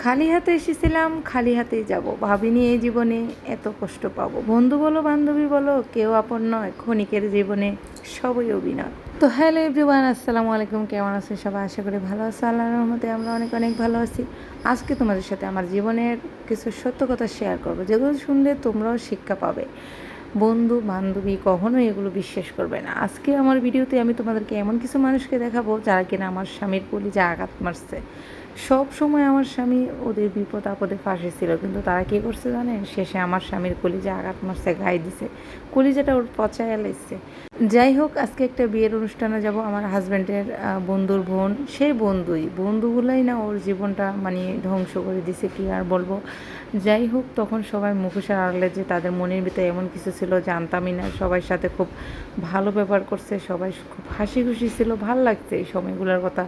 খালি হাতে এসেছিলাম, খালি হাতেই যাব। ভাবিনি এই জীবনে এত কষ্ট পাবো। বন্ধু বলো, বান্ধবী বলো, কেউ আপন নয়। ক্ষণিকের জীবনে সবই অভিনয়। তো হ্যালো এভরিওয়ান, আসসালামু আলাইকুম। কেমন আছো সবাই? আশা করি ভালো আছো। আল্লাহর রহমতে আমরা অনেক অনেক ভালো আছি। আজকে তোমাদের সাথে আমার জীবনের কিছু সত্য কথা শেয়ার করবো, যেগুলো শুনলে তোমরাও শিক্ষা পাবে। বন্ধু বান্ধবী কখনোই এগুলো বিশ্বাস করবে না। আজকে আমার ভিডিওতে আমি তোমাদেরকে এমন কিছু মানুষকে দেখাবো যারা কিনা আমার স্বামীর কলিজা আঘাত মারছে। সব সময় আমার স্বামী ওদের বিপদ আপদে পাশে ছিল, কিন্তু তারা কী করছে জানেন? শেষে আমার স্বামীর কলিজা আঘাত মারছে, গায়ে দিছে, কলিজাটা ওর পচায় এলাইছে। যাই হোক, আজকে একটা বিয়ের অনুষ্ঠানে যাব। আমার হাজব্যান্ডের বন্ধুর বোন, সেই বন্ধুগুলাই না ওর জীবনটা মানে ধ্বংস করে দিছে, কি আর বলবো। যাই হোক, তখন সবাই মুখোশের আড়ালে যে তাদের মনের ভিতরে এমন কিছু ছিল জানতামই না। সবার সাথে খুব ভালো ব্যবহার করছে, সবাই খুব হাসি খুশি ছিল, ভাল লাগছে। এই সময়গুলোর কথা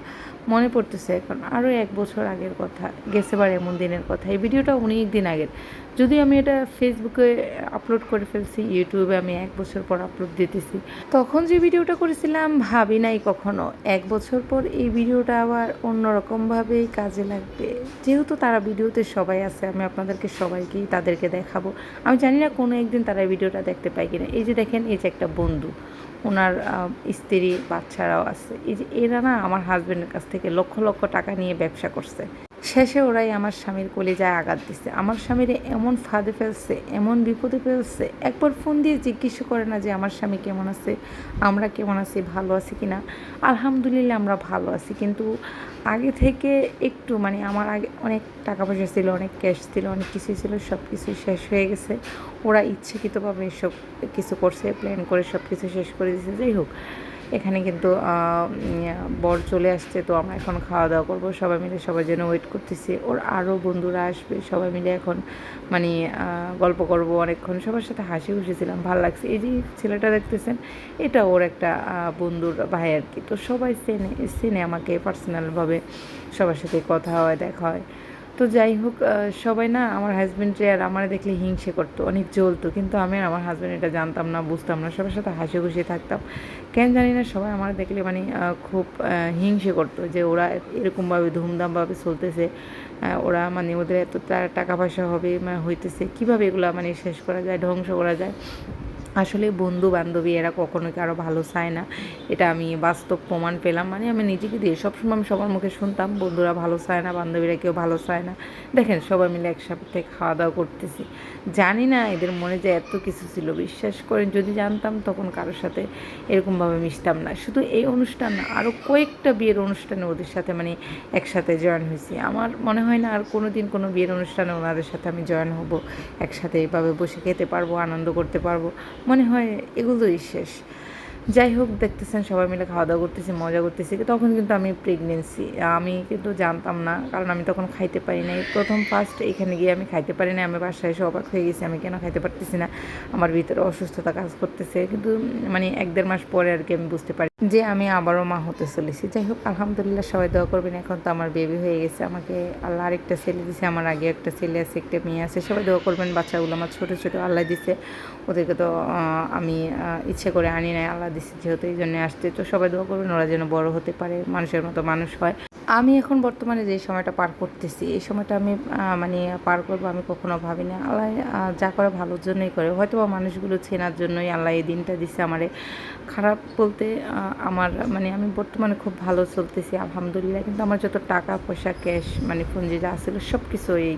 মনে পড়তেছে এখন। আরও 1 বছর আগের কথা, গেছেবার এমন দিনের কথা। এই ভিডিওটা অনেক দিন আগের, যদি আমি এটা ফেসবুকে আপলোড করে ফেলছি, ইউটিউবে আমি 1 বছর পর আপলোড দিতেছি। তখন যে ভিডিওটা করেছিলাম ভাবি নাই কখনো 1 বছর পর এই ভিডিওটা আবার অন্যরকমভাবেই কাজে লাগবে। যেহেতু তারা ভিডিওতে সবাই আছে, আমি আপনাদেরকে সবাইকেই তাদেরকে দেখাবো। আমি জানি না কোনো একদিন তারা এই ভিডিওটা দেখতে পায় কিনা। এই যে দেখেন, এই যে একটা বন্ধু, ওনার স্ত্রী বাচ্চারাও আছে। এই যে এরা না আমার হাজব্যান্ডের কাছ থেকে লক্ষ লক্ষ টাকা নিয়ে ব্যবসা করছে। শেষে ওরাই আমার স্বামীর কলিজায় আঘাত দিচ্ছে। আমার স্বামীরে এমন ফাঁদে ফেলছে, এমন বিপদে ফেলছে। একবার ফোন দিয়ে জিজ্ঞেস করে না যে আমার স্বামী কেমন আছে, আমরা কেমন আছি, ভালো আছি কি না। আলহামদুলিল্লাহ আমরা ভালো আছি, কিন্তু আগে থেকে একটু মানে আমার আগে অনেক টাকা পয়সা ছিল, অনেক ক্যাশ ছিল, অনেক কিছুই ছিল, সব কিছুই শেষ হয়ে গেছে। ওরা ইচ্ছাকৃতভাবে সব কিছু করছে, প্ল্যান করে সব কিছু শেষ করে দিয়েছে। যাই হোক, এখানে কিন্তু বর চলে আসছে, তো আমরা এখন খাওয়া দাওয়া করবো সবাই মিলে। সবার জন্য ওয়েট করতেছি। ওর আরও বন্ধুরা আসবে, সবাই মিলে এখন মানে গল্প করবো অনেকক্ষণ। সবার সাথে হাসি খুশি ছিলাম, ভালো লাগছে। এই যে ছেলেটা দেখতেছেন, এটা ওর একটা বন্ধুর ভাই আর কি। তো সবাই চেনে আমাকে পার্সোনালভাবে, সবার সাথে কথা হয়, দেখা হয়। তো যাই হোক, সবাই না আমার হাজব্যান্ডে আর আমার দেখলে হিংসে করতো, অনেক জ্বলতো, কিন্তু আমি আর আমার হাজব্যান্ড এটা জানতাম না, বুঝতাম না। সবার সাথে হাসি খুশি থাকতাম, কেন জানি না। সবাই আমার দেখলে মানে খুব হিংসে করতো যে ওরা এরকমভাবে ধুমধামভাবে চলতেছে, ওরা মানে ওদের এত টাকা পয়সা হবে মানে হইতেছে, কীভাবে এগুলো মানে শেষ করা যায়, ধ্বংস করা যায়। আসলে বন্ধু বান্ধবী এরা কখনোই কারো ভালো চায় না, এটা আমি বাস্তব প্রমাণ পেলাম। মানে আমি নিজেকে দিয়ে সবসময় আমি সবার মুখে শুনতাম বন্ধুরা ভালো চায় না, বান্ধবীরা কেউ ভালো চায় না। দেখেন সবাই মিলে একসাথে খাওয়া দাওয়া করতেছি, জানি না এদের মনে যে এত কিছু ছিল। বিশ্বাস করেন, যদি জানতাম তখন কারোর সাথে এরকমভাবে মিশতাম না। শুধু এই অনুষ্ঠান না, আরও কয়েকটা বিয়ের অনুষ্ঠানে ওদের সাথে মানে একসাথে জয়েন হয়েছি। আমার মনে হয় না আর কোনো দিন কোনো বিয়ের অনুষ্ঠানে ওনাদের সাথে আমি জয়েন হব, একসাথে এইভাবে বসে খেতে পারবো, আনন্দ করতে পারবো। মনে হয় এগুলোই শেষ। যাই হোক, দেখতেছেন সবাই মিলে খাওয়া দাওয়া করতেছি, মজা করতেছি। তখন কিন্তু আমি প্রেগনেন্সি, আমি কিন্তু জানতাম না, কারণ আমি তখন খাইতে পারি নাই। প্রথম ফার্স্ট এখানে গিয়ে আমি খাইতে পারি না। আমি বাসায় এসে অবাক হয়ে গেছি, আমি কেন খাইতে পারতেছি না, আমার ভিতরে অসুস্থতা কাজ করতেছে। কিন্তু মানে 1-1.5 মাস পরে আর কি আমি বুঝতে পারি যে আমি আবারও মা হতে চলেছি। যাই হোক, আলহামদুলিল্লাহ সবাই দোয়া করবেন। এখন তো আমার বেবি হয়ে গেছে, আমাকে আল্লাহ আরেকটা ছেলে দিছে, আমার আগে একটা ছেলে আছে, একটা মেয়ে আছে। সবাই দোয়া করবেন। বাচ্চাগুলো আমার ছোটো ছোটো আল্লাহ দিছে, ওদেরকে তো আমি ইচ্ছে করে আনি নাই, আল্লাহ দিছে যেহেতু এই জন্যে আসছে। তো সবাই দোয়া করবেন ওরা যেন বড় হতে পারে, মানুষের মতো মানুষ হয়। আমি এখন বর্তমানে যে সময়টা পার করতেছি, এই সময়টা আমি মানে পার করবো আমি কখনো ভাবি না। আল্লাহ যা করে ভালোর জন্যই করে, হয়তো বা মানুষগুলো চেনার জন্যই আল্লাহ এই দিনটা দিছে আমারে। খারাপ বলতে আমার মানে আমি বর্তমানে খুব ভালো চলতেছি আলহামদুলিল্লাহ, কিন্তু আমার যত টাকা পয়সা ক্যাশ মানে পুঁজি যা ছিল সব কিছু এই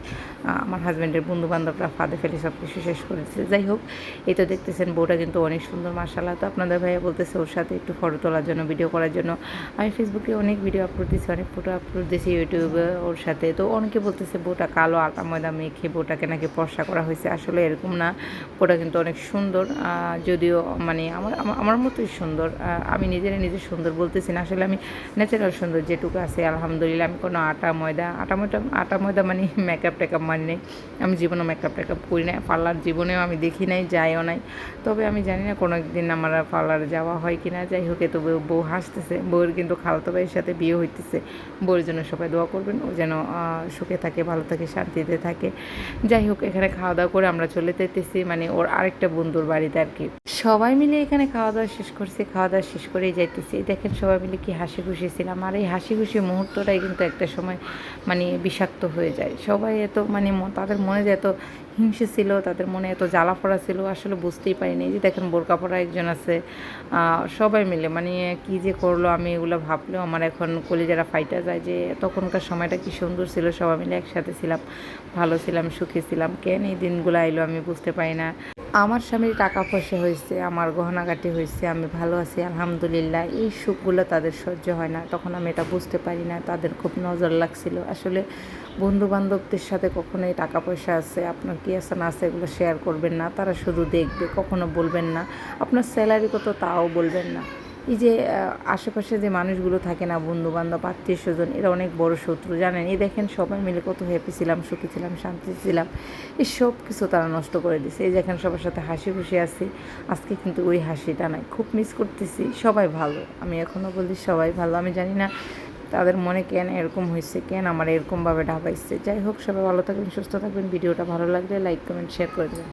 আমার হাজব্যান্ডের বন্ধুবান্ধবরা ফাঁদে ফেলে সব কিছু শেষ করেছে। যাই হোক, এই তো দেখতেছেন বউটা কিন্তু অনেক সুন্দর মাশাআল্লাহ। তো আপনাদের ভাইয়া বলতেছে ওর সাথে একটু ফটো তোলার জন্য, ভিডিও করার জন্য। আমি ফেসবুকে অনেক ভিডিও আপলোড দিয়েছি, অনেক ফটো আপলোড দিয়েছি ইউটিউবে ওর সাথে। তো অনেকে বলতেছে বউটা কালো আটা ময়দা মেখে বউটাকে নাকি ফর্সা করা হয়েছে। আসলে এরকম না, বউটা কিন্তু অনেক সুন্দর, যদিও মানে আমার আমার মতোই সুন্দর। আমি নিজে সুন্দর বলতেছি না, আসলে আমি ন্যাচারাল সুন্দর যেটুকু আছে আলহামদুলিল্লাহ। আমি কোনো আটা ময়দা মানে মেকআপ টেকআপ মানি নাই। আমি জীবনে মেকআপ টেকআপ করি না, পার্লার জীবনেও আমি দেখি নাই, যাইও নাই। তবে আমি জানি না কোনো একদিন আমার পার্লারে যাওয়া হয় কি না। যাই হোক, তো বউ হাসতেছে, বউয়ের কিন্তু খালাতো ভাইয়ের সাথে বিয়ে হইতেছে। বউয়ের জন্য সবাই দোয়া করবেন, ও যেন সুখে থাকে, ভালো থাকে, শান্তিতে থাকে। যাই হোক, এখানে খাওয়া দাওয়া করে আমরা চলে যেতেছি মানে ওর আরেকটা বন্ধুর বাড়িতে আর কি। সবাই মিলে এখানে খাওয়া দাওয়া শেষ করছি। খাওয়া দাওয়া শেষ করে হয়ে যাইতেছি। দেখেন সবাই মিলে কি হাসি খুশি ছিলাম, আর এই হাসি খুশি মুহূর্তটাই কিন্তু একটা সময় মানে বিষাক্ত হয়ে যায়। সবাই এত মানে তাদের মনে যে এত হিংসে ছিল, তাদের মনে এত জ্বালা পড়া ছিল, আসলে বুঝতেই পারিনি। এই যে দেখেন বোরকা পরা একজন আছে, সবাই মিলে মানে কী যে করলো, আমি এগুলো ভাবলেও আমার এখন কলিজারা ফাইটা যায় যে তখনকার সময়টা কি সুন্দর ছিল, সবাই মিলে একসাথে ছিলাম, ভালো ছিলাম, সুখী ছিলাম। কেন এই দিনগুলো আইলো আমি বুঝতে পারি না। আমার স্বামীর টাকা পয়সা হয়েছে, আমার গহনাগাটি হয়েছে, আমি ভালো আছি আলহামদুলিল্লাহ। এই সুখগুলো তাদের সহ্য হয় না, তখন আমি এটা বুঝতে পারি না। তাদের খুব নজর লাগছিল। আসলে বন্ধু বান্ধবদের সাথে কখনোই টাকা পয়সা আছে, আপনার কী আছে না আছে এগুলো শেয়ার করবেন না। তারা শুধু দেখবে, কখনো বলবেন না। আপনার স্যালারি কত তাও বলবেন না। এই যে আশেপাশে যে মানুষগুলো থাকে না, বন্ধু বান্ধব, আত্মীয় স্বজন, এরা অনেক বড় শত্রু, জানেন। এই দেখেন সবাই মিলে কত হ্যাপি ছিলাম, সুখী ছিলাম, শান্তি ছিলাম, এই সব কিছু তারা নষ্ট করে দিছে। এই দেখেন সবার সাথে হাসি খুশি আছি, আজকে কিন্তু ওই হাসিটা নাই। খুব মিস করতেছি। সবাই ভালো, আমি এখনও বলি সবাই ভালো। আমি জানি না তাদের মনে কেন এরকম হয়েছে, কেন আমার এরকমভাবে ঢাবাইছে। যাই হোক, সবাই ভালো থাকবেন, সুস্থ থাকবেন। ভিডিওটা ভালো লাগলে লাইক কমেন্ট শেয়ার করে দেবেন।